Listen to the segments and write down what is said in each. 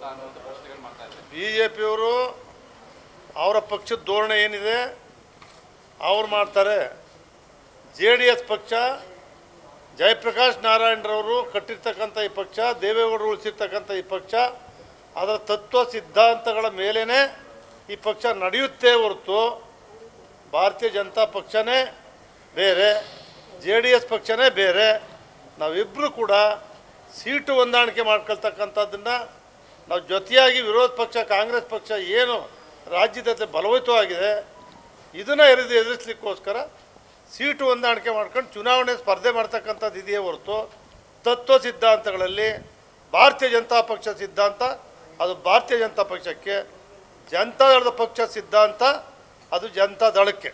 ಅನುಸರಿಸುತ್ತಾ ಅನ್ನುವಂಥ ಪ್ರಶ್ನೆಗಳು ಮಾಡ್ತಾ ಇದ್ದಾರೆ. ಬಿಜೆಪಿಯವರು ಅವರ ಪಕ್ಷದ ಧೋರಣೆ ಏನಿದೆ ಅವ್ರು ಮಾಡ್ತಾರೆ. JDS ಪಕ್ಷ ಜಯಪ್ರಕಾಶ್ ನಾರಾಯಣರವರು ಕಟ್ಟಿರ್ತಕ್ಕಂಥ ಈ ಪಕ್ಷ, ದೇವೇಗೌಡರು ಉಳಿಸಿರ್ತಕ್ಕಂಥ ಈ ಪಕ್ಷ, ಅದರ ತತ್ವ ಸಿದ್ಧಾಂತಗಳ ಮೇಲೇ ಈ ಪಕ್ಷ ನಡೆಯುತ್ತೆ ಹೊರತು ಭಾರತೀಯ ಜನತಾ ಪಕ್ಷನೇ ಬೇರೆ, JDS ಪಕ್ಷನೇ ಬೇರೆ. ನಾವಿಬ್ಬರು ಕೂಡ ಸೀಟು ಹೊಂದಾಣಿಕೆ ಮಾಡ್ಕೊಳ್ತಕ್ಕಂಥದ್ದನ್ನು ನಾವು ಜೊತೆಯಾಗಿ ವಿರೋಧ ಪಕ್ಷ ಕಾಂಗ್ರೆಸ್ ಪಕ್ಷ ಏನು ರಾಜ್ಯದಲ್ಲಿ ಬಲವಹಿತವಾಗಿದೆ ಇದನ್ನು ಎದುರಿಸಲಿಕ್ಕೋಸ್ಕರ ಸೀಟು ಹೊಂದಾಣಿಕೆ ಮಾಡ್ಕೊಂಡು ಚುನಾವಣೆ ಸ್ಪರ್ಧೆ ಮಾಡ್ತಕ್ಕಂಥದ್ದು ಇದೆಯೇ ಹೊರತು ತತ್ವ ಸಿದ್ಧಾಂತಗಳಲ್ಲಿ ಭಾರತೀಯ ಜನತಾ ಪಕ್ಷ ಸಿದ್ಧಾಂತ ಅದು ಭಾರತೀಯ ಜನತಾ ಪಕ್ಷಕ್ಕೆ, ಜನತಾದಳದ ಪಕ್ಷ ಸಿದ್ಧಾಂತ ಅದು ಜನತಾ ದಳಕ್ಕೆ.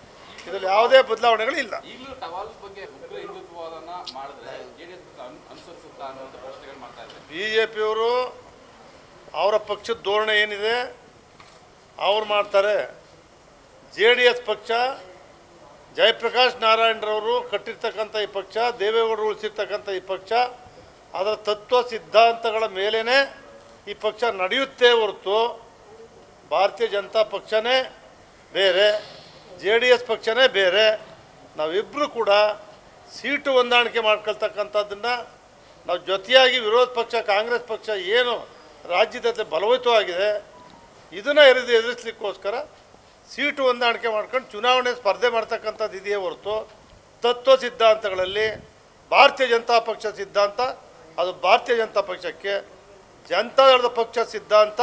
ಇದರಲ್ಲಿ ಯಾವುದೇ ಬದಲಾವಣೆಗಳಿಲ್ಲ. ಈಗಲೂ ಟವಾಲ್ ಬಗ್ಗೆ ಉಗ್ರ ಹಿಂದುತ್ವವಾದನ್ನ ಮಾಡಿದ್ರೆ JDS ಅನುಸರಿಸುತ್ತಾ ಅನ್ನುವಂಥ ಪ್ರಶ್ನೆಗಳು ಮಾಡ್ತಾ ಇದ್ದಾರೆ. ಬಿಜೆಪಿಯವರು ಅವರ ಪಕ್ಷದ ಧೋರಣೆ ಏನಿದೆ ಅವ್ರು ಮಾಡ್ತಾರೆ. JDS ಪಕ್ಷ ಜಯಪ್ರಕಾಶ್ ನಾರಾಯಣರವರು ಕಟ್ಟಿರ್ತಕ್ಕಂಥ ಈ ಪಕ್ಷ, ದೇವೇಗೌಡರು ಉಳಿಸಿರ್ತಕ್ಕಂಥ ಈ ಪಕ್ಷ, ಅದರ ತತ್ವ ಸಿದ್ಧಾಂತಗಳ ಮೇಲೇ ಈ ಪಕ್ಷ ನಡೆಯುತ್ತೆ ಹೊರತು ಭಾರತೀಯ ಜನತಾ ಪಕ್ಷನೇ ಬೇರೆ, JDS ಪಕ್ಷನೇ ಬೇರೆ. ನಾವಿಬ್ಬರು ಕೂಡ ಸೀಟು ಹೊಂದಾಣಿಕೆ ಮಾಡ್ಕೊಳ್ತಕ್ಕಂಥದ್ದನ್ನು ನಾವು ಜೊತೆಯಾಗಿ ವಿರೋಧ ಪಕ್ಷ ಕಾಂಗ್ರೆಸ್ ಪಕ್ಷ ಏನು ರಾಜ್ಯದಲ್ಲಿ ಬಲವಹಿತವಾಗಿದೆ ಇದನ್ನು ಎದುರಿಸಲಿಕ್ಕೋಸ್ಕರ ಸೀಟು ಹೊಂದಾಣಿಕೆ ಮಾಡ್ಕೊಂಡು ಚುನಾವಣೆ ಸ್ಪರ್ಧೆ ಮಾಡ್ತಕ್ಕಂಥದ್ದು ಇದೆಯೇ ಹೊರತು ತತ್ವ ಸಿದ್ಧಾಂತಗಳಲ್ಲಿ ಭಾರತೀಯ ಜನತಾ ಪಕ್ಷ ಸಿದ್ಧಾಂತ ಅದು ಭಾರತೀಯ ಜನತಾ ಪಕ್ಷಕ್ಕೆ, ಜನತಾದಳದ ಪಕ್ಷ ಸಿದ್ಧಾಂತ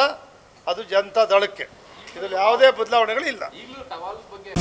ಅದು ಜನತಾ ದಳಕ್ಕೆ. ಇದರಲ್ಲಿ ಯಾವುದೇ ಬದಲಾವಣೆಗಳಿಲ್ಲ. ಈಗಲೂ ಟವಾಲ್ ಬಗ್ಗೆ